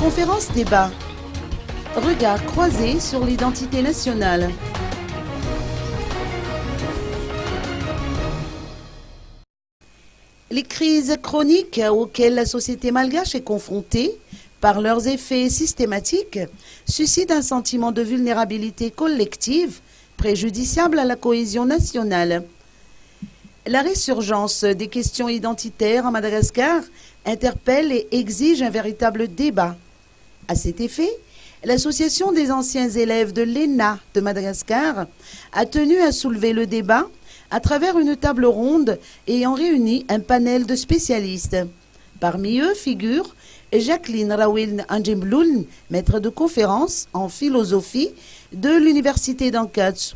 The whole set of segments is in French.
Conférence débat. Regard croisé sur l'identité nationale. Les crises chroniques auxquelles la société malgache est confrontée, par leurs effets systématiques, suscitent un sentiment de vulnérabilité collective préjudiciable à la cohésion nationale. La résurgence des questions identitaires à Madagascar interpelle et exige un véritable débat. À cet effet, l'Association des anciens élèves de l'ENA de Madagascar a tenu à soulever le débat à travers une table ronde ayant réuni un panel de spécialistes. Parmi eux figure Jacqueline Rawil Anjemloul, maître de conférence en philosophie de l'Université d'Ankatsu,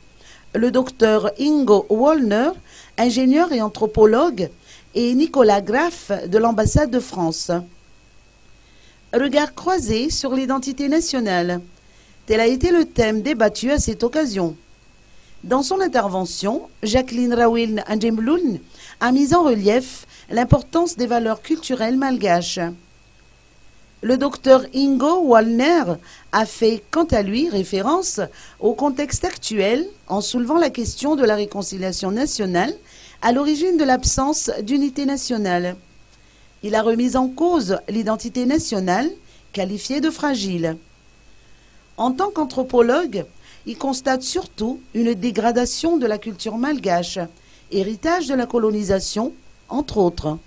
le docteur Ingo Wallner, ingénieur et anthropologue, et Nicolas Graff de l'ambassade de France. Regard croisé sur l'identité nationale. Tel a été le thème débattu à cette occasion. Dans son intervention, Jacqueline Rawil Anjemloul a mis en relief l'importance des valeurs culturelles malgaches. Le docteur Ingo Wallner a fait, quant à lui, référence au contexte actuel en soulevant la question de la réconciliation nationale à l'origine de l'absence d'unité nationale. Il a remis en cause l'identité nationale, qualifiée de fragile. En tant qu'anthropologue, il constate surtout une dégradation de la culture malgache, héritage de la colonisation, entre autres.